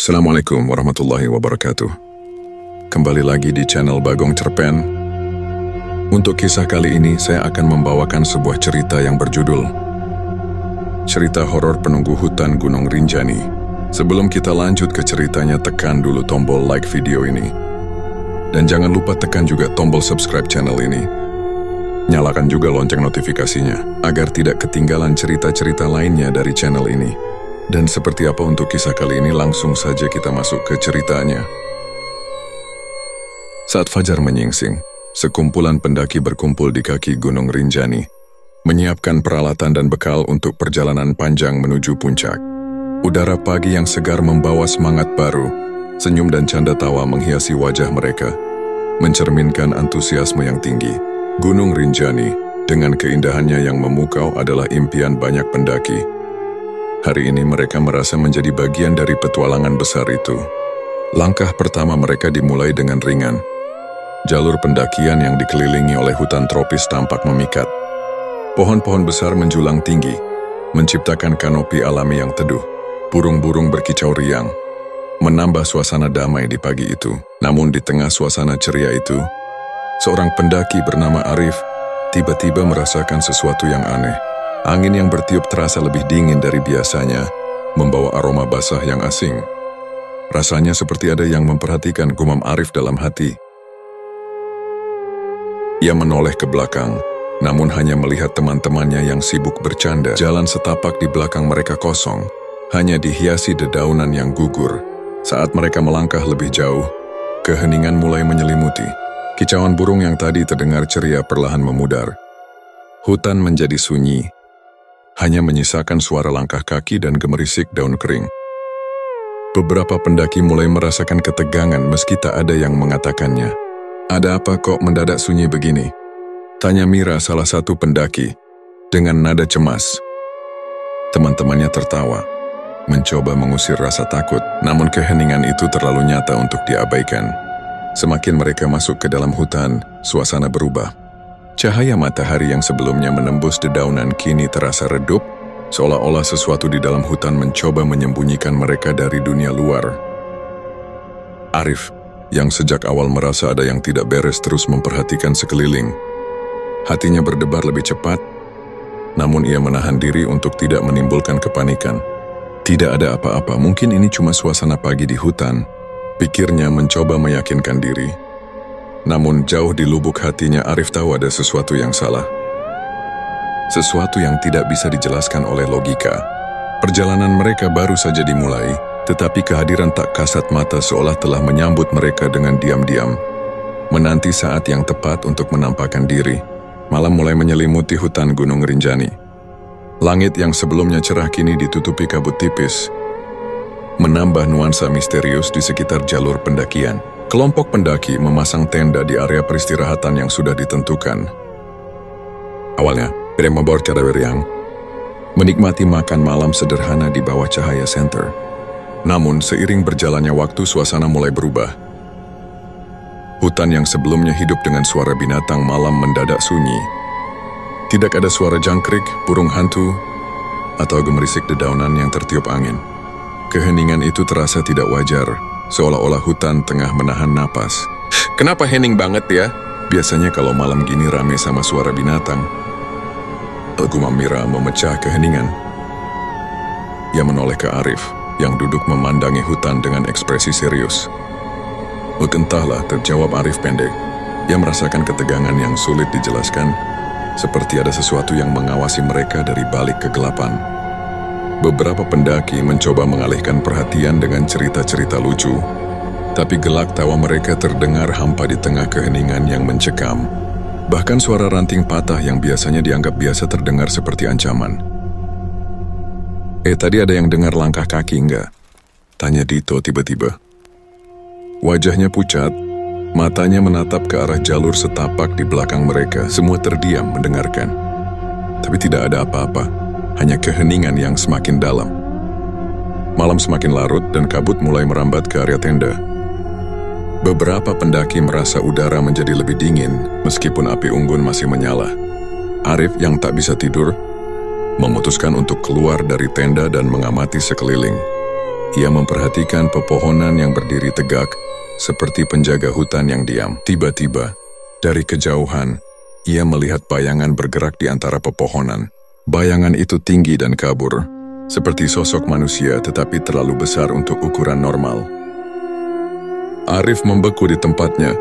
Assalamualaikum warahmatullahi wabarakatuh. Kembali lagi di channel Bagong Cerpen. Untuk kisah kali ini saya akan membawakan sebuah cerita yang berjudul Cerita Horor Penunggu Hutan Gunung Rinjani. Sebelum kita lanjut ke ceritanya, tekan dulu tombol like video ini. Dan jangan lupa tekan juga tombol subscribe channel ini. Nyalakan juga lonceng notifikasinya agar tidak ketinggalan cerita-cerita lainnya dari channel ini. Dan seperti apa untuk kisah kali ini, langsung saja kita masuk ke ceritanya. Saat fajar menyingsing, sekumpulan pendaki berkumpul di kaki Gunung Rinjani, menyiapkan peralatan dan bekal untuk perjalanan panjang menuju puncak. Udara pagi yang segar membawa semangat baru, senyum dan canda tawa menghiasi wajah mereka, mencerminkan antusiasme yang tinggi. Gunung Rinjani, dengan keindahannya yang memukau, adalah impian banyak pendaki. Hari ini mereka merasa menjadi bagian dari petualangan besar itu. Langkah pertama mereka dimulai dengan ringan. Jalur pendakian yang dikelilingi oleh hutan tropis tampak memikat. Pohon-pohon besar menjulang tinggi, menciptakan kanopi alami yang teduh. Burung-burung berkicau riang, menambah suasana damai di pagi itu. Namun di tengah suasana ceria itu, seorang pendaki bernama Arif tiba-tiba merasakan sesuatu yang aneh. Angin yang bertiup terasa lebih dingin dari biasanya, membawa aroma basah yang asing. Rasanya seperti ada yang memperhatikan, gumam Arif dalam hati. Ia menoleh ke belakang, namun hanya melihat teman-temannya yang sibuk bercanda. Jalan setapak di belakang mereka kosong, hanya dihiasi dedaunan yang gugur. Saat mereka melangkah lebih jauh, keheningan mulai menyelimuti. Kicauan burung yang tadi terdengar ceria perlahan memudar. Hutan menjadi sunyi, hanya menyisakan suara langkah kaki dan gemerisik daun kering. Beberapa pendaki mulai merasakan ketegangan meski tak ada yang mengatakannya. "Ada apa kok mendadak sunyi begini?" tanya Mira, salah satu pendaki, dengan nada cemas. Teman-temannya tertawa, mencoba mengusir rasa takut, namun keheningan itu terlalu nyata untuk diabaikan. Semakin mereka masuk ke dalam hutan, suasana berubah. Cahaya matahari yang sebelumnya menembus dedaunan kini terasa redup, seolah-olah sesuatu di dalam hutan mencoba menyembunyikan mereka dari dunia luar. Arif, yang sejak awal merasa ada yang tidak beres, terus memperhatikan sekeliling. Hatinya berdebar lebih cepat, namun ia menahan diri untuk tidak menimbulkan kepanikan. Tidak ada apa-apa, mungkin ini cuma suasana pagi di hutan, pikirnya mencoba meyakinkan diri. Namun jauh di lubuk hatinya Arif tahu ada sesuatu yang salah. Sesuatu yang tidak bisa dijelaskan oleh logika. Perjalanan mereka baru saja dimulai, tetapi kehadiran tak kasat mata seolah telah menyambut mereka dengan diam-diam. Menanti saat yang tepat untuk menampakkan diri. Malam mulai menyelimuti hutan Gunung Rinjani. Langit yang sebelumnya cerah kini ditutupi kabut tipis, menambah nuansa misterius di sekitar jalur pendakian. Kelompok pendaki memasang tenda di area peristirahatan yang sudah ditentukan. Awalnya, mereka membawa cara beriang, menikmati makan malam sederhana di bawah cahaya senter. Namun, seiring berjalannya waktu, suasana mulai berubah. Hutan yang sebelumnya hidup dengan suara binatang malam mendadak sunyi. Tidak ada suara jangkrik, burung hantu, atau gemerisik dedaunan yang tertiup angin. Keheningan itu terasa tidak wajar, seolah-olah hutan tengah menahan napas. "Kenapa hening banget ya? Biasanya kalau malam gini rame sama suara binatang." Gumam Mira memecah keheningan. Ia menoleh ke Arif, yang duduk memandangi hutan dengan ekspresi serius. "Entahlah," terjawab Arif pendek. Ia merasakan ketegangan yang sulit dijelaskan, seperti ada sesuatu yang mengawasi mereka dari balik kegelapan. Beberapa pendaki mencoba mengalihkan perhatian dengan cerita-cerita lucu, tapi gelak tawa mereka terdengar hampa di tengah keheningan yang mencekam. Bahkan suara ranting patah yang biasanya dianggap biasa terdengar seperti ancaman. Tadi ada yang dengar langkah kaki enggak?" tanya Dito tiba-tiba. Wajahnya pucat, matanya menatap ke arah jalur setapak di belakang mereka. Semua terdiam mendengarkan. Tapi tidak ada apa-apa. Hanya keheningan yang semakin dalam. Malam semakin larut dan kabut mulai merambat ke area tenda. Beberapa pendaki merasa udara menjadi lebih dingin meskipun api unggun masih menyala. Arif yang tak bisa tidur memutuskan untuk keluar dari tenda dan mengamati sekeliling. Ia memperhatikan pepohonan yang berdiri tegak, seperti penjaga hutan yang diam. Tiba-tiba, dari kejauhan, ia melihat bayangan bergerak di antara pepohonan. Bayangan itu tinggi dan kabur, seperti sosok manusia tetapi terlalu besar untuk ukuran normal. Arif membeku di tempatnya.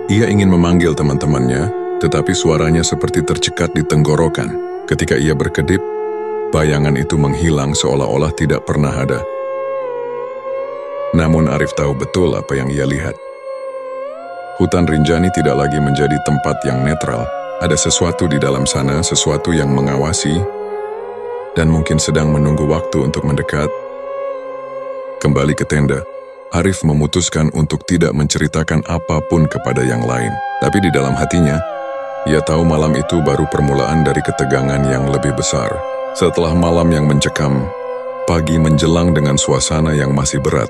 Ia ingin memanggil teman-temannya, tetapi suaranya seperti tercekat di tenggorokan. Ketika ia berkedip, bayangan itu menghilang seolah-olah tidak pernah ada. Namun Arif tahu betul apa yang ia lihat. Hutan Rinjani tidak lagi menjadi tempat yang netral. Ada sesuatu di dalam sana, sesuatu yang mengawasi, dan mungkin sedang menunggu waktu untuk mendekat. Kembali ke tenda, Arif memutuskan untuk tidak menceritakan apapun kepada yang lain. Tapi di dalam hatinya, ia tahu malam itu baru permulaan dari ketegangan yang lebih besar. Setelah malam yang mencekam, pagi menjelang dengan suasana yang masih berat.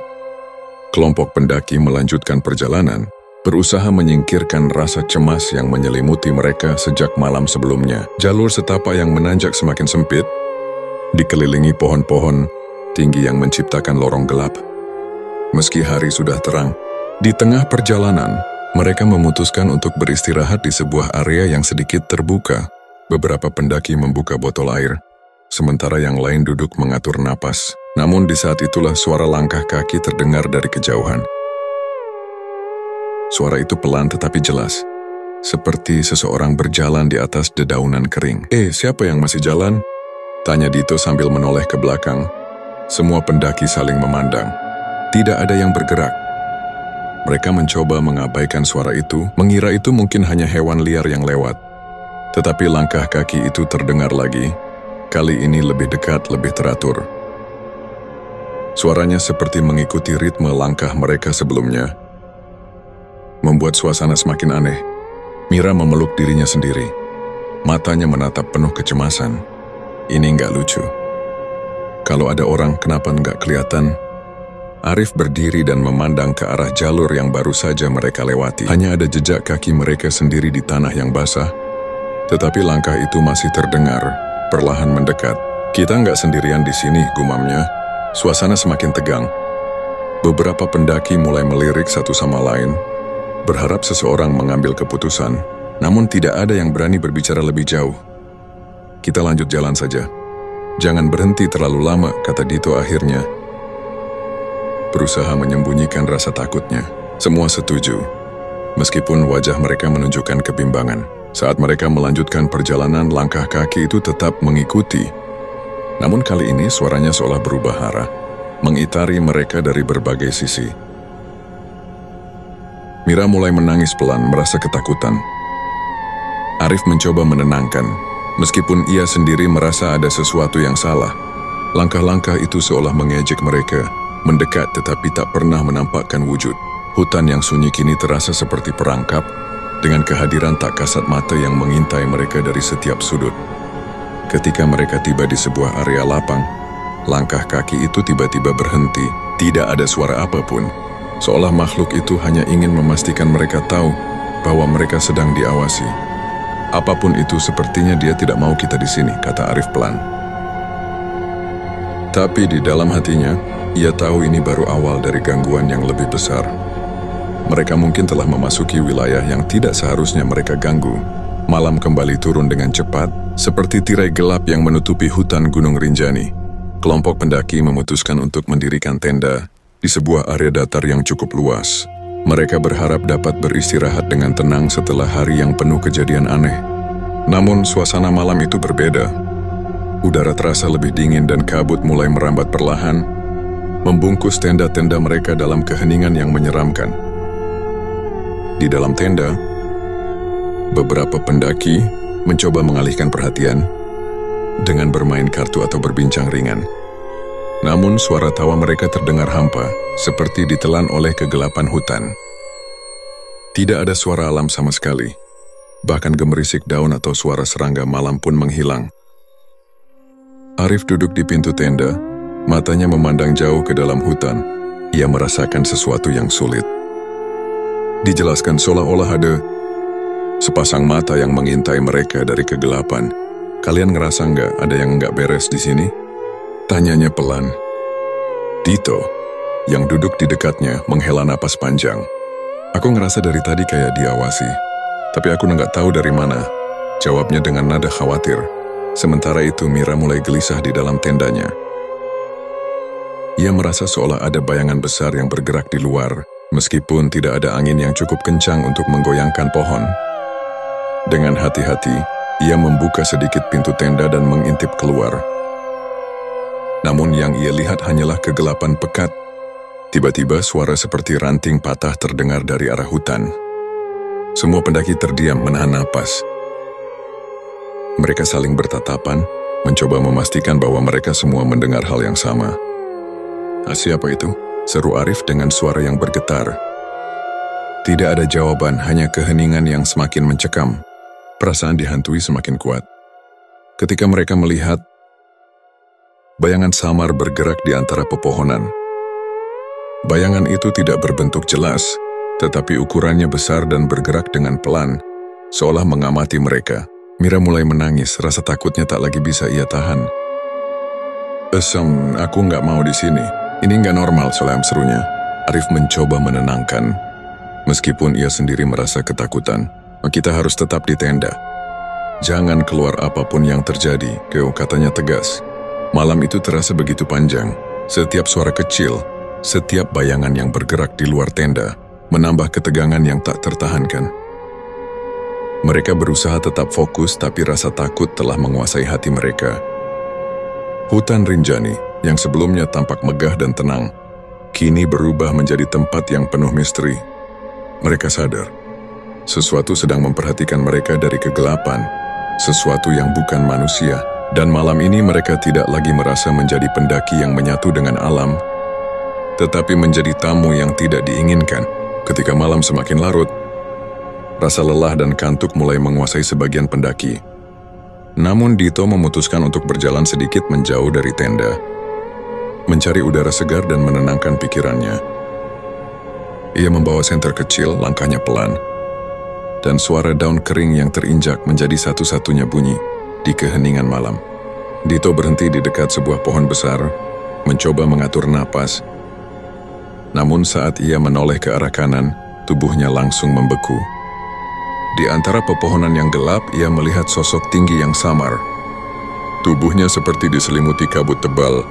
Kelompok pendaki melanjutkan perjalanan, berusaha menyingkirkan rasa cemas yang menyelimuti mereka sejak malam sebelumnya. Jalur setapak yang menanjak semakin sempit, dikelilingi pohon-pohon tinggi yang menciptakan lorong gelap. Meski hari sudah terang, di tengah perjalanan, mereka memutuskan untuk beristirahat di sebuah area yang sedikit terbuka. Beberapa pendaki membuka botol air, sementara yang lain duduk mengatur napas. Namun di saat itulah suara langkah kaki terdengar dari kejauhan. Suara itu pelan tetapi jelas, seperti seseorang berjalan di atas dedaunan kering. Siapa yang masih jalan?" tanya Dito sambil menoleh ke belakang. Semua pendaki saling memandang. Tidak ada yang bergerak. Mereka mencoba mengabaikan suara itu, mengira itu mungkin hanya hewan liar yang lewat. Tetapi langkah kaki itu terdengar lagi, kali ini lebih dekat, lebih teratur. Suaranya seperti mengikuti ritme langkah mereka sebelumnya, membuat suasana semakin aneh. Mira memeluk dirinya sendiri. Matanya menatap penuh kecemasan. Ini nggak lucu. Kalau ada orang, kenapa nggak kelihatan? Arif berdiri dan memandang ke arah jalur yang baru saja mereka lewati. Hanya ada jejak kaki mereka sendiri di tanah yang basah. Tetapi langkah itu masih terdengar, perlahan mendekat. "Kita nggak sendirian di sini," gumamnya. Suasana semakin tegang. Beberapa pendaki mulai melirik satu sama lain, berharap seseorang mengambil keputusan, namun tidak ada yang berani berbicara lebih jauh. "Kita lanjut jalan saja. Jangan berhenti terlalu lama," kata Dito akhirnya. Berusaha menyembunyikan rasa takutnya. Semua setuju, meskipun wajah mereka menunjukkan kebimbangan. Saat mereka melanjutkan perjalanan, langkah kaki itu tetap mengikuti. Namun kali ini suaranya seolah berubah arah, mengitari mereka dari berbagai sisi. Mira mulai menangis pelan, merasa ketakutan. Arif mencoba menenangkan, meskipun ia sendiri merasa ada sesuatu yang salah. Langkah-langkah itu seolah mengejek mereka, mendekat tetapi tak pernah menampakkan wujud. Hutan yang sunyi kini terasa seperti perangkap, dengan kehadiran tak kasat mata yang mengintai mereka dari setiap sudut. Ketika mereka tiba di sebuah area lapang, langkah kaki itu tiba-tiba berhenti. Tidak ada suara apapun, seolah makhluk itu hanya ingin memastikan mereka tahu bahwa mereka sedang diawasi. "Apapun itu, sepertinya dia tidak mau kita di sini," kata Arif pelan. Tapi di dalam hatinya, ia tahu ini baru awal dari gangguan yang lebih besar. Mereka mungkin telah memasuki wilayah yang tidak seharusnya mereka ganggu. Malam kembali turun dengan cepat, seperti tirai gelap yang menutupi hutan Gunung Rinjani. Kelompok pendaki memutuskan untuk mendirikan tenda di sebuah area datar yang cukup luas. Mereka berharap dapat beristirahat dengan tenang setelah hari yang penuh kejadian aneh. Namun suasana malam itu berbeda. Udara terasa lebih dingin dan kabut mulai merambat perlahan, membungkus tenda-tenda mereka dalam keheningan yang menyeramkan. Di dalam tenda, beberapa pendaki mencoba mengalihkan perhatian dengan bermain kartu atau berbincang ringan. Namun suara tawa mereka terdengar hampa, seperti ditelan oleh kegelapan hutan. Tidak ada suara alam sama sekali. Bahkan gemerisik daun atau suara serangga malam pun menghilang. Arif duduk di pintu tenda, matanya memandang jauh ke dalam hutan. Ia merasakan sesuatu yang sulit. Dijelaskan seolah-olah ada sepasang mata yang mengintai mereka dari kegelapan. "Kalian ngerasa nggak ada yang nggak beres di sini?" tanyanya pelan. "Dito," yang duduk di dekatnya menghela napas panjang. Aku ngerasa dari tadi kayak diawasi, tapi aku nggak tahu dari mana. Jawabnya dengan nada khawatir. Sementara itu Mira mulai gelisah di dalam tendanya. Ia merasa seolah ada bayangan besar yang bergerak di luar, meskipun tidak ada angin yang cukup kencang untuk menggoyangkan pohon. Dengan hati-hati, ia membuka sedikit pintu tenda dan mengintip keluar. Namun yang ia lihat hanyalah kegelapan pekat. Tiba-tiba suara seperti ranting patah terdengar dari arah hutan. Semua pendaki terdiam menahan napas. Mereka saling bertatapan, mencoba memastikan bahwa mereka semua mendengar hal yang sama. "Siapa itu?" seru Arif dengan suara yang bergetar. Tidak ada jawaban, hanya keheningan yang semakin mencekam. Perasaan dihantui semakin kuat. Ketika mereka melihat, bayangan samar bergerak di antara pepohonan. Bayangan itu tidak berbentuk jelas, tetapi ukurannya besar dan bergerak dengan pelan, seolah mengamati mereka. Mira mulai menangis, rasa takutnya tak lagi bisa ia tahan. Aku nggak mau di sini. Ini nggak normal," Solam serunya. Arif mencoba menenangkan. Meskipun ia sendiri merasa ketakutan, kita harus tetap di tenda. "Jangan keluar apapun yang terjadi," katanya tegas. Malam itu terasa begitu panjang. Setiap suara kecil, setiap bayangan yang bergerak di luar tenda, menambah ketegangan yang tak tertahankan. Mereka berusaha tetap fokus, tapi rasa takut telah menguasai hati mereka. Hutan Rinjani, yang sebelumnya tampak megah dan tenang, kini berubah menjadi tempat yang penuh misteri. Mereka sadar, sesuatu sedang memperhatikan mereka dari kegelapan, sesuatu yang bukan manusia, dan malam ini mereka tidak lagi merasa menjadi pendaki yang menyatu dengan alam, tetapi menjadi tamu yang tidak diinginkan. Ketika malam semakin larut, rasa lelah dan kantuk mulai menguasai sebagian pendaki. Namun Dito memutuskan untuk berjalan sedikit menjauh dari tenda, mencari udara segar dan menenangkan pikirannya. Ia membawa senter kecil, langkahnya pelan, dan suara daun kering yang terinjak menjadi satu-satunya bunyi di keheningan malam. Dito berhenti di dekat sebuah pohon besar, mencoba mengatur napas. Namun saat ia menoleh ke arah kanan, tubuhnya langsung membeku. Di antara pepohonan yang gelap, ia melihat sosok tinggi yang samar. Tubuhnya seperti diselimuti kabut tebal,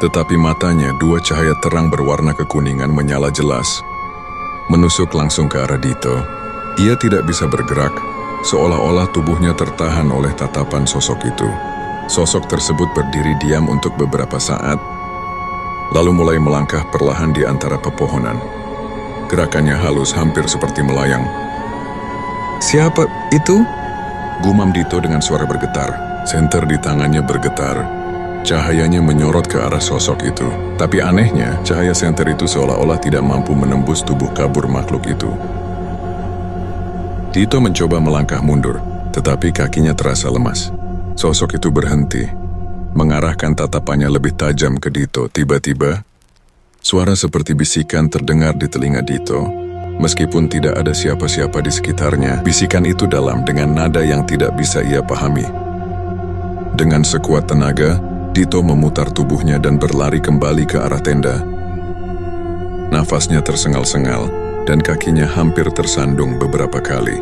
tetapi matanya dua cahaya terang berwarna kekuningan menyala jelas. Menusuk langsung ke arah Dito. Ia tidak bisa bergerak, seolah-olah tubuhnya tertahan oleh tatapan sosok itu. Sosok tersebut berdiri diam untuk beberapa saat, lalu mulai melangkah perlahan di antara pepohonan. Gerakannya halus, hampir seperti melayang. "Siapa itu?" gumam Dito dengan suara bergetar. Senter di tangannya bergetar. Cahayanya menyorot ke arah sosok itu. Tapi anehnya, cahaya senter itu seolah-olah tidak mampu menembus tubuh kabur makhluk itu. Dito mencoba melangkah mundur, tetapi kakinya terasa lemas. Sosok itu berhenti, mengarahkan tatapannya lebih tajam ke Dito. Tiba-tiba, suara seperti bisikan terdengar di telinga Dito. Meskipun tidak ada siapa-siapa di sekitarnya, bisikan itu dalam dengan nada yang tidak bisa ia pahami. Dengan sekuat tenaga, Dito memutar tubuhnya dan berlari kembali ke arah tenda. Nafasnya tersengal-sengal, dan kakinya hampir tersandung beberapa kali.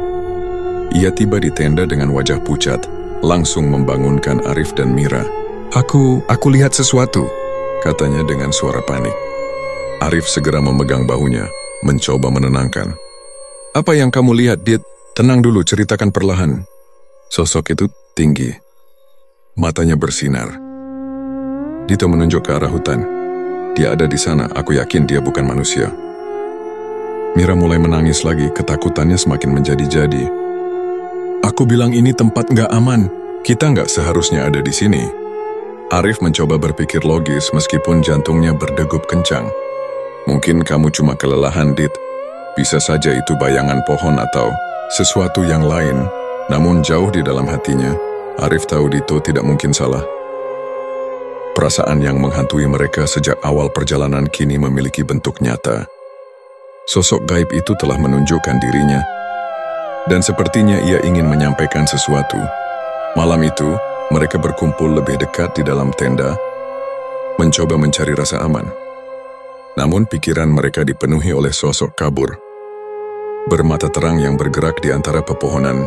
Ia tiba di tenda dengan wajah pucat, langsung membangunkan Arif dan Mira. Aku lihat sesuatu," katanya dengan suara panik. Arif segera memegang bahunya, mencoba menenangkan. "Apa yang kamu lihat, Dit? Tenang dulu, ceritakan perlahan." Sosok itu tinggi. Matanya bersinar. Dito menunjuk ke arah hutan. "Dia ada di sana, aku yakin dia bukan manusia." Mira mulai menangis lagi, ketakutannya semakin menjadi-jadi. "Aku bilang ini tempat nggak aman. Kita nggak seharusnya ada di sini." Arif mencoba berpikir logis meskipun jantungnya berdegup kencang. "Mungkin kamu cuma kelelahan, Dit. Bisa saja itu bayangan pohon atau sesuatu yang lain." Namun jauh di dalam hatinya, Arif tahu Dito tidak mungkin salah. Perasaan yang menghantui mereka sejak awal perjalanan kini memiliki bentuk nyata. Sosok gaib itu telah menunjukkan dirinya, dan sepertinya ia ingin menyampaikan sesuatu. Malam itu, mereka berkumpul lebih dekat di dalam tenda, mencoba mencari rasa aman. Namun pikiran mereka dipenuhi oleh sosok kabur. Bermata terang yang bergerak di antara pepohonan.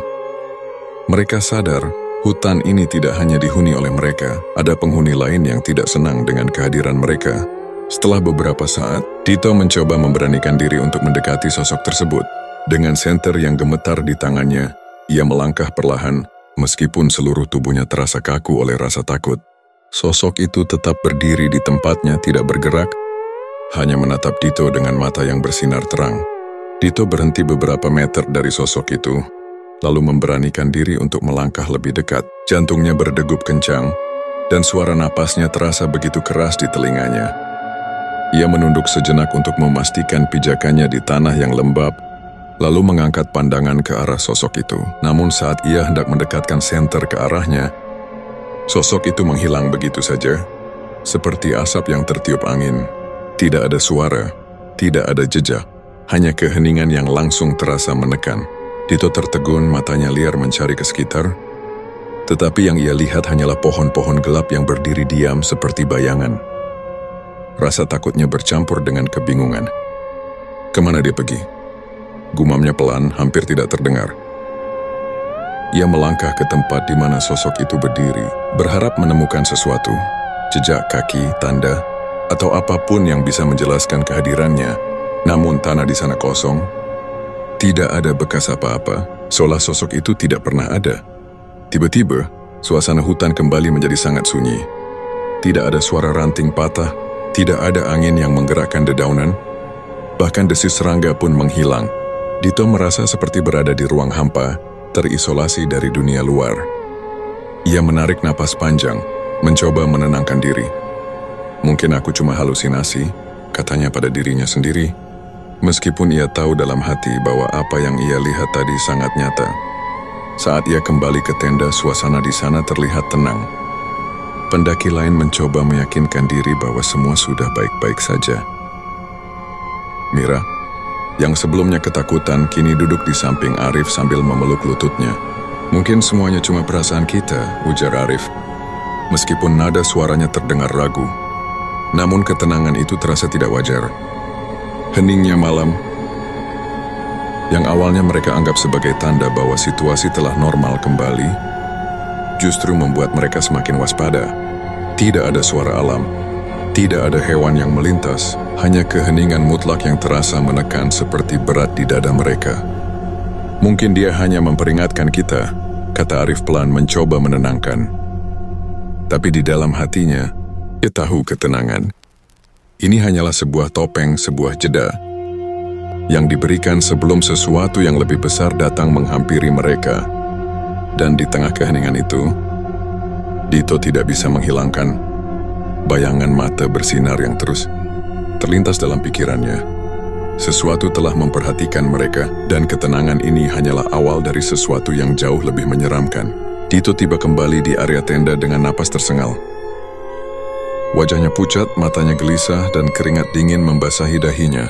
Mereka sadar, hutan ini tidak hanya dihuni oleh mereka, ada penghuni lain yang tidak senang dengan kehadiran mereka. Setelah beberapa saat, Tito mencoba memberanikan diri untuk mendekati sosok tersebut. Dengan senter yang gemetar di tangannya, ia melangkah perlahan, meskipun seluruh tubuhnya terasa kaku oleh rasa takut. Sosok itu tetap berdiri di tempatnya, tidak bergerak, hanya menatap Tito dengan mata yang bersinar terang. Tito berhenti beberapa meter dari sosok itu, lalu memberanikan diri untuk melangkah lebih dekat. Jantungnya berdegup kencang, dan suara napasnya terasa begitu keras di telinganya. Ia menunduk sejenak untuk memastikan pijakannya di tanah yang lembab, lalu mengangkat pandangan ke arah sosok itu. Namun saat ia hendak mendekatkan senter ke arahnya, sosok itu menghilang begitu saja, seperti asap yang tertiup angin. Tidak ada suara, tidak ada jejak, hanya keheningan yang langsung terasa menekan. Tito tertegun, matanya liar mencari ke sekitar, tetapi yang ia lihat hanyalah pohon-pohon gelap yang berdiri diam seperti bayangan. Rasa takutnya bercampur dengan kebingungan. Kemana dia pergi? Gumamnya pelan, hampir tidak terdengar. Ia melangkah ke tempat di mana sosok itu berdiri, berharap menemukan sesuatu, jejak kaki, tanda, atau apapun yang bisa menjelaskan kehadirannya. Namun tanah di sana kosong, tidak ada bekas apa-apa, seolah sosok itu tidak pernah ada. Tiba-tiba, suasana hutan kembali menjadi sangat sunyi. Tidak ada suara ranting patah, tidak ada angin yang menggerakkan dedaunan, bahkan desis serangga pun menghilang. Tito merasa seperti berada di ruang hampa, terisolasi dari dunia luar. Ia menarik napas panjang, mencoba menenangkan diri. Mungkin aku cuma halusinasi, katanya pada dirinya sendiri. Meskipun ia tahu dalam hati bahwa apa yang ia lihat tadi sangat nyata. Saat ia kembali ke tenda, suasana di sana terlihat tenang. Pendaki lain mencoba meyakinkan diri bahwa semua sudah baik-baik saja. Mira, yang sebelumnya ketakutan, kini duduk di samping Arif sambil memeluk lututnya. Mungkin semuanya cuma perasaan kita, ujar Arif. Meskipun nada suaranya terdengar ragu, namun ketenangan itu terasa tidak wajar. Heningnya malam, yang awalnya mereka anggap sebagai tanda bahwa situasi telah normal kembali, justru membuat mereka semakin waspada. Tidak ada suara alam, tidak ada hewan yang melintas, hanya keheningan mutlak yang terasa menekan seperti berat di dada mereka. Mungkin dia hanya memperingatkan kita, kata Arif pelan mencoba menenangkan. Tapi di dalam hatinya, dia tahu ketenangan. Ini hanyalah sebuah topeng, sebuah jeda yang diberikan sebelum sesuatu yang lebih besar datang menghampiri mereka. Dan di tengah keheningan itu, Tito tidak bisa menghilangkan bayangan mata bersinar yang terus terlintas dalam pikirannya. Sesuatu telah memperhatikan mereka, dan ketenangan ini hanyalah awal dari sesuatu yang jauh lebih menyeramkan. Tito tiba kembali di area tenda dengan napas tersengal. Wajahnya pucat, matanya gelisah, dan keringat dingin membasahi dahinya.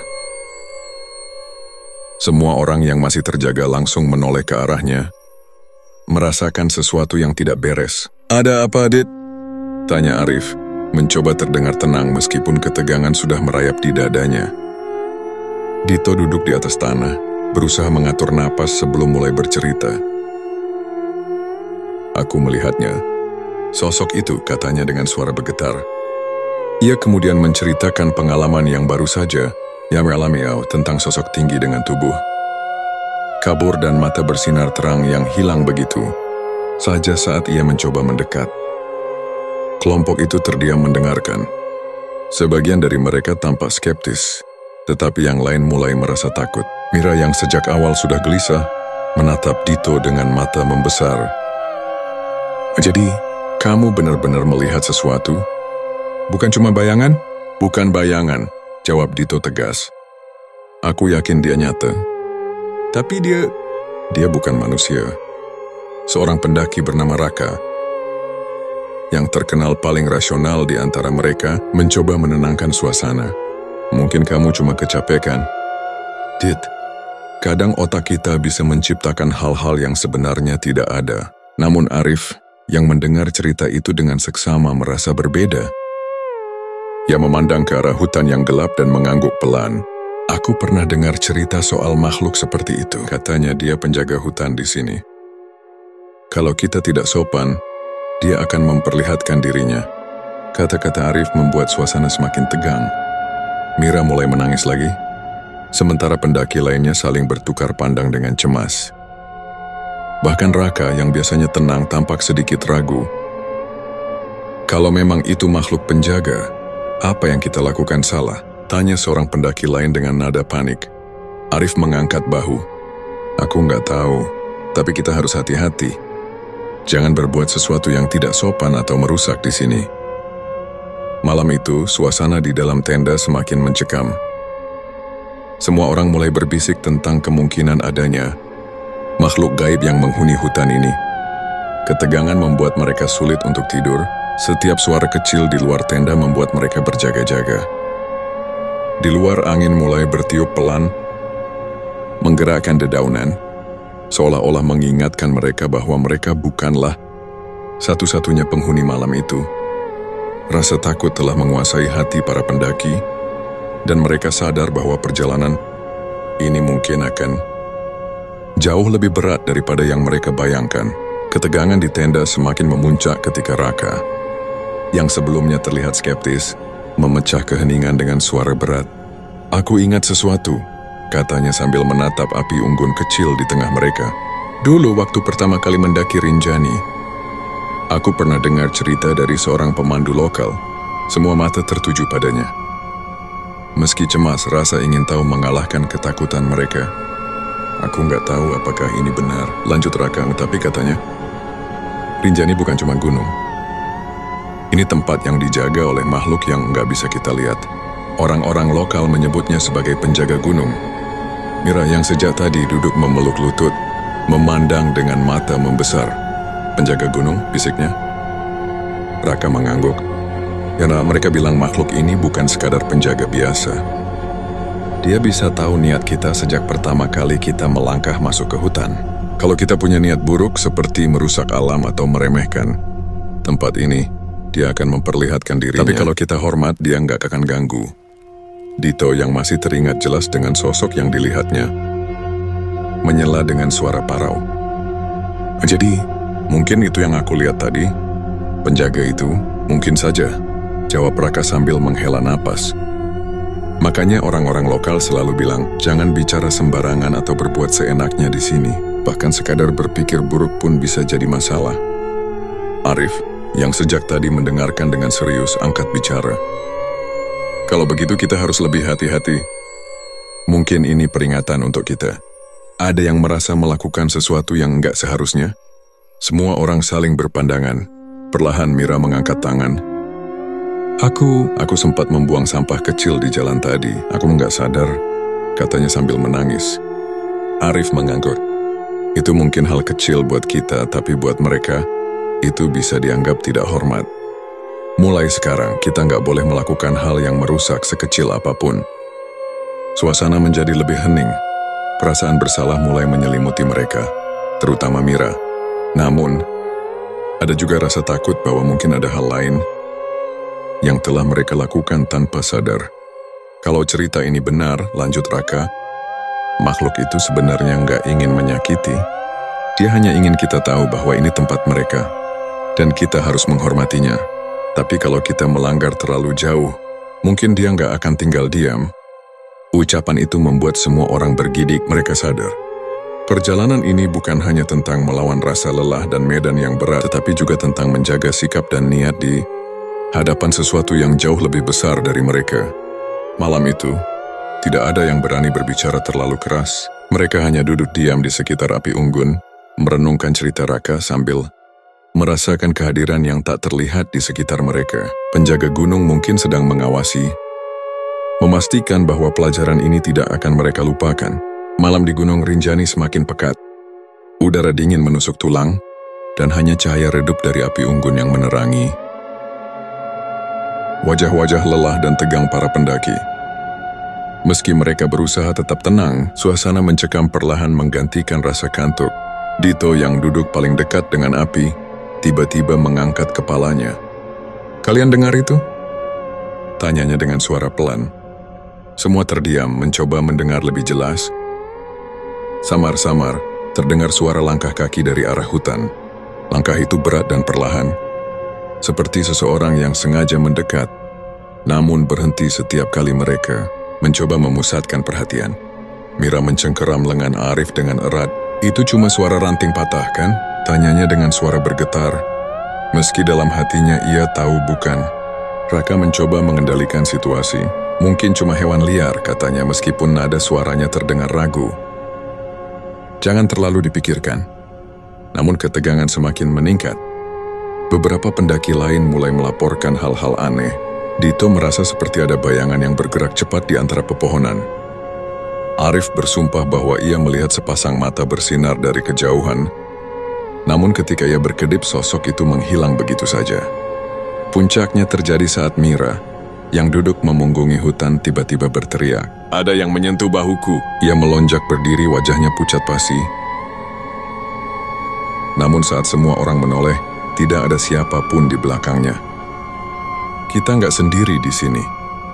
Semua orang yang masih terjaga langsung menoleh ke arahnya, merasakan sesuatu yang tidak beres. Ada apa, Dit? Tanya Arif, mencoba terdengar tenang meskipun ketegangan sudah merayap di dadanya. Tito duduk di atas tanah, berusaha mengatur napas sebelum mulai bercerita. Aku melihatnya. Sosok itu, katanya dengan suara bergetar. Ia kemudian menceritakan pengalaman yang baru saja ia alami tentang sosok tinggi dengan tubuh kabur dan mata bersinar terang yang hilang begitu saja saat ia mencoba mendekat. Kelompok itu terdiam mendengarkan. Sebagian dari mereka tampak skeptis, tetapi yang lain mulai merasa takut. Mira yang sejak awal sudah gelisah menatap Tito dengan mata membesar. Jadi, kamu benar-benar melihat sesuatu? Bukan cuma bayangan? Bukan bayangan, jawab Tito tegas. Aku yakin dia nyata. Tapi dia bukan manusia. Seorang pendaki bernama Raka, yang terkenal paling rasional di antara mereka, mencoba menenangkan suasana. Mungkin kamu cuma kecapekan. Dit, kadang otak kita bisa menciptakan hal-hal yang sebenarnya tidak ada. Namun Arif, yang mendengar cerita itu dengan seksama merasa berbeda. Ia memandang ke arah hutan yang gelap dan mengangguk pelan. Aku pernah dengar cerita soal makhluk seperti itu. Katanya dia penjaga hutan di sini. Kalau kita tidak sopan, dia akan memperlihatkan dirinya. Kata-kata Arif membuat suasana semakin tegang. Mira mulai menangis lagi, sementara pendaki lainnya saling bertukar pandang dengan cemas. Bahkan Raka yang biasanya tenang tampak sedikit ragu. Kalau memang itu makhluk penjaga, apa yang kita lakukan salah? Tanya seorang pendaki lain dengan nada panik. Arif mengangkat bahu. Aku nggak tahu, tapi kita harus hati-hati. Jangan berbuat sesuatu yang tidak sopan atau merusak di sini. Malam itu, suasana di dalam tenda semakin mencekam. Semua orang mulai berbisik tentang kemungkinan adanya makhluk gaib yang menghuni hutan ini. Ketegangan membuat mereka sulit untuk tidur. Setiap suara kecil di luar tenda membuat mereka berjaga-jaga. Di luar angin mulai bertiup pelan, menggerakkan dedaunan, seolah-olah mengingatkan mereka bahwa mereka bukanlah satu-satunya penghuni malam itu. Rasa takut telah menguasai hati para pendaki, dan mereka sadar bahwa perjalanan ini mungkin akan jauh lebih berat daripada yang mereka bayangkan. Ketegangan di tenda semakin memuncak ketika Raka, yang sebelumnya terlihat skeptis, memecah keheningan dengan suara berat. Aku ingat sesuatu, katanya sambil menatap api unggun kecil di tengah mereka. Dulu waktu pertama kali mendaki Rinjani, aku pernah dengar cerita dari seorang pemandu lokal. Semua mata tertuju padanya. Meski cemas, rasa ingin tahu mengalahkan ketakutan mereka. Aku nggak tahu apakah ini benar, lanjut Raka, tapi katanya, Rinjani bukan cuma gunung. Ini tempat yang dijaga oleh makhluk yang nggak bisa kita lihat. Orang-orang lokal menyebutnya sebagai penjaga gunung. Mira yang sejak tadi duduk memeluk lutut, memandang dengan mata membesar. Penjaga gunung, bisiknya. Raka mengangguk. Karena mereka bilang makhluk ini bukan sekadar penjaga biasa. Dia bisa tahu niat kita sejak pertama kali kita melangkah masuk ke hutan. Kalau kita punya niat buruk seperti merusak alam atau meremehkan tempat ini, dia akan memperlihatkan dirinya. Tapi kalau kita hormat, dia nggak akan ganggu. Dito yang masih teringat jelas dengan sosok yang dilihatnya, menyela dengan suara parau. Jadi, mungkin itu yang aku lihat tadi. Penjaga itu, mungkin saja, jawab Raka sambil menghela napas. Makanya orang-orang lokal selalu bilang, jangan bicara sembarangan atau berbuat seenaknya di sini. Bahkan sekadar berpikir buruk pun bisa jadi masalah. Arif, yang sejak tadi mendengarkan dengan serius, angkat bicara. Kalau begitu kita harus lebih hati-hati. Mungkin ini peringatan untuk kita. Ada yang merasa melakukan sesuatu yang enggak seharusnya. Semua orang saling berpandangan. Perlahan Mira mengangkat tangan. Aku sempat membuang sampah kecil di jalan tadi. Aku enggak sadar, katanya sambil menangis. Arif mengangguk. Itu mungkin hal kecil buat kita, tapi buat mereka, itu bisa dianggap tidak hormat. Mulai sekarang, kita nggak boleh melakukan hal yang merusak sekecil apapun. Suasana menjadi lebih hening. Perasaan bersalah mulai menyelimuti mereka, terutama Mira. Namun, ada juga rasa takut bahwa mungkin ada hal lain yang telah mereka lakukan tanpa sadar. Kalau cerita ini benar, lanjut Raka, makhluk itu sebenarnya nggak ingin menyakiti. Dia hanya ingin kita tahu bahwa ini tempat mereka, dan kita harus menghormatinya. Tapi kalau kita melanggar terlalu jauh, mungkin dia nggak akan tinggal diam. Ucapan itu membuat semua orang bergidik. Mereka sadar, perjalanan ini bukan hanya tentang melawan rasa lelah dan medan yang berat, tetapi juga tentang menjaga sikap dan niat di hadapan sesuatu yang jauh lebih besar dari mereka. Malam itu, tidak ada yang berani berbicara terlalu keras. Mereka hanya duduk diam di sekitar api unggun, merenungkan cerita Raka sambil merasakan kehadiran yang tak terlihat di sekitar mereka. Penjaga gunung mungkin sedang mengawasi, memastikan bahwa pelajaran ini tidak akan mereka lupakan. Malam di Gunung Rinjani semakin pekat. Udara dingin menusuk tulang, dan hanya cahaya redup dari api unggun yang menerangi wajah-wajah lelah dan tegang para pendaki. Meski mereka berusaha tetap tenang, suasana mencekam perlahan menggantikan rasa kantuk. Dito yang duduk paling dekat dengan api, tiba-tiba mengangkat kepalanya. Kalian dengar itu? Tanyanya dengan suara pelan. Semua terdiam, mencoba mendengar lebih jelas. Samar-samar, terdengar suara langkah kaki dari arah hutan. Langkah itu berat dan perlahan, seperti seseorang yang sengaja mendekat, namun berhenti setiap kali mereka mencoba memusatkan perhatian. Mira mencengkeram lengan Arif dengan erat. Itu cuma suara ranting patah, kan? Tanyanya dengan suara bergetar. Meski dalam hatinya ia tahu bukan. Raka mencoba mengendalikan situasi. Mungkin cuma hewan liar, katanya meskipun nada suaranya terdengar ragu. Jangan terlalu dipikirkan. Namun ketegangan semakin meningkat. Beberapa pendaki lain mulai melaporkan hal-hal aneh. Dito merasa seperti ada bayangan yang bergerak cepat di antara pepohonan. Arif bersumpah bahwa ia melihat sepasang mata bersinar dari kejauhan. Namun ketika ia berkedip, sosok itu menghilang begitu saja. Puncaknya terjadi saat Mira, yang duduk memunggungi hutan, tiba-tiba berteriak. Ada yang menyentuh bahuku. Ia melonjak berdiri, wajahnya pucat pasi. Namun saat semua orang menoleh, tidak ada siapapun di belakangnya. Kita nggak sendiri di sini,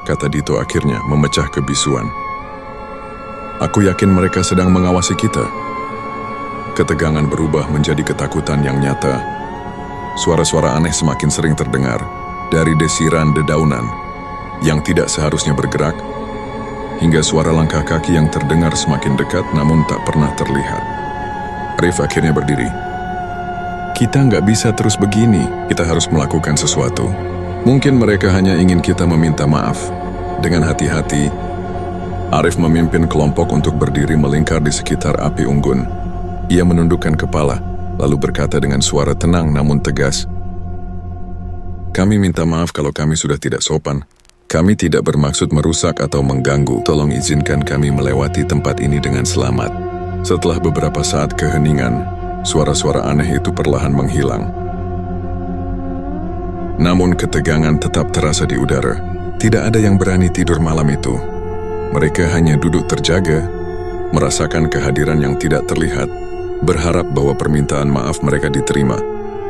kata Dito akhirnya memecah kebisuan. Aku yakin mereka sedang mengawasi kita. Ketegangan berubah menjadi ketakutan yang nyata. Suara-suara aneh semakin sering terdengar, dari desiran dedaunan yang tidak seharusnya bergerak, hingga suara langkah kaki yang terdengar semakin dekat namun tak pernah terlihat. Arif akhirnya berdiri. Kita nggak bisa terus begini, kita harus melakukan sesuatu. Mungkin mereka hanya ingin kita meminta maaf. Dengan hati-hati, Arif memimpin kelompok untuk berdiri melingkar di sekitar api unggun. Ia menundukkan kepala, lalu berkata dengan suara tenang namun tegas, "Kami minta maaf kalau kami sudah tidak sopan. Kami tidak bermaksud merusak atau mengganggu. Tolong izinkan kami melewati tempat ini dengan selamat." Setelah beberapa saat keheningan, suara-suara aneh itu perlahan menghilang. Namun ketegangan tetap terasa di udara. Tidak ada yang berani tidur malam itu. Mereka hanya duduk terjaga, merasakan kehadiran yang tidak terlihat, berharap bahwa permintaan maaf mereka diterima.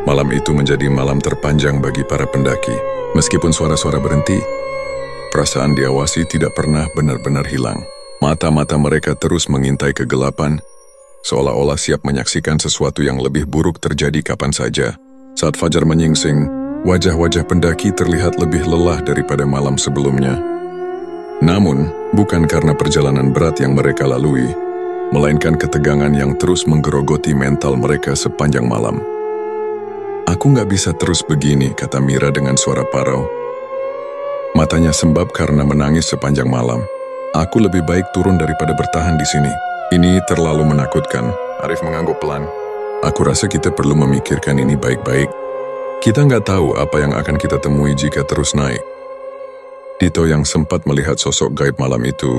Malam itu menjadi malam terpanjang bagi para pendaki. Meskipun suara-suara berhenti, perasaan diawasi tidak pernah benar-benar hilang. Mata-mata mereka terus mengintai kegelapan, seolah-olah siap menyaksikan sesuatu yang lebih buruk terjadi kapan saja. Saat fajar menyingsing, wajah-wajah pendaki terlihat lebih lelah daripada malam sebelumnya. Namun, bukan karena perjalanan berat yang mereka lalui, melainkan ketegangan yang terus menggerogoti mental mereka sepanjang malam. Aku nggak bisa terus begini, kata Mira dengan suara parau. Matanya sembab karena menangis sepanjang malam. Aku lebih baik turun daripada bertahan di sini. Ini terlalu menakutkan. Arif mengangguk pelan. Aku rasa kita perlu memikirkan ini baik-baik. Kita nggak tahu apa yang akan kita temui jika terus naik. Dito yang sempat melihat sosok gaib malam itu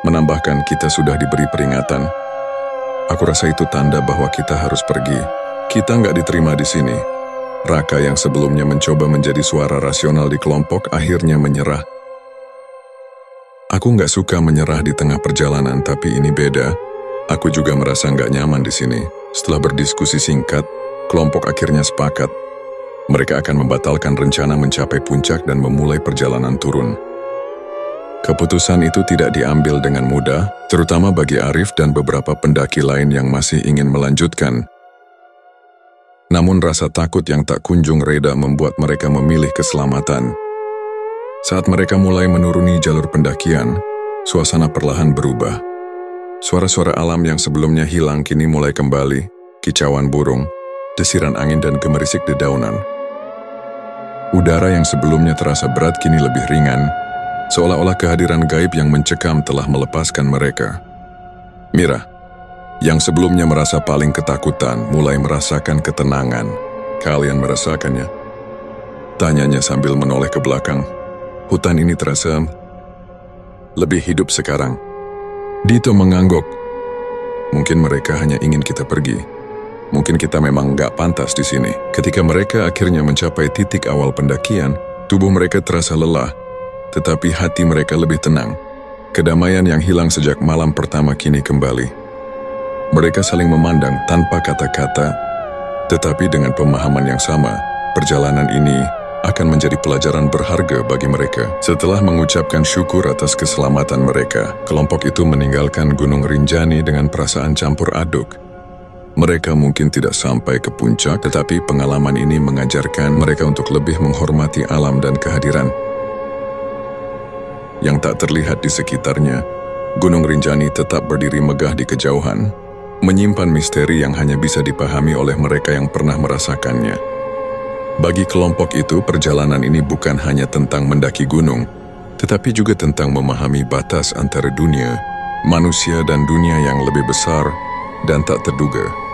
menambahkan, kita sudah diberi peringatan. Aku rasa itu tanda bahwa kita harus pergi. Kita nggak diterima di sini. Raka yang sebelumnya mencoba menjadi suara rasional di kelompok akhirnya menyerah. Aku nggak suka menyerah di tengah perjalanan, tapi ini beda. Aku juga merasa nggak nyaman di sini. Setelah berdiskusi singkat, kelompok akhirnya sepakat. Mereka akan membatalkan rencana mencapai puncak dan memulai perjalanan turun. Keputusan itu tidak diambil dengan mudah, terutama bagi Arif dan beberapa pendaki lain yang masih ingin melanjutkan. Namun rasa takut yang tak kunjung reda membuat mereka memilih keselamatan. Saat mereka mulai menuruni jalur pendakian, suasana perlahan berubah. Suara-suara alam yang sebelumnya hilang kini mulai kembali, kicauan burung, desiran angin dan gemerisik dedaunan. Udara yang sebelumnya terasa berat kini lebih ringan, seolah-olah kehadiran gaib yang mencekam telah melepaskan mereka. Mira, yang sebelumnya merasa paling ketakutan, mulai merasakan ketenangan. Kalian merasakannya? Tanyanya sambil menoleh ke belakang. Hutan ini terasa lebih hidup sekarang. Dito mengangguk. Mungkin mereka hanya ingin kita pergi. Mungkin kita memang nggak pantas di sini. Ketika mereka akhirnya mencapai titik awal pendakian, tubuh mereka terasa lelah, tetapi hati mereka lebih tenang. Kedamaian yang hilang sejak malam pertama kini kembali. Mereka saling memandang tanpa kata-kata, tetapi dengan pemahaman yang sama. Perjalanan ini akan menjadi pelajaran berharga bagi mereka. Setelah mengucapkan syukur atas keselamatan mereka, kelompok itu meninggalkan Gunung Rinjani dengan perasaan campur aduk. Mereka mungkin tidak sampai ke puncak, tetapi pengalaman ini mengajarkan mereka untuk lebih menghormati alam dan kehadiran yang tak terlihat di sekitarnya. Gunung Rinjani tetap berdiri megah di kejauhan, menyimpan misteri yang hanya bisa dipahami oleh mereka yang pernah merasakannya. Bagi kelompok itu, perjalanan ini bukan hanya tentang mendaki gunung, tetapi juga tentang memahami batas antara dunia, manusia dan dunia yang lebih besar dan tak terduga.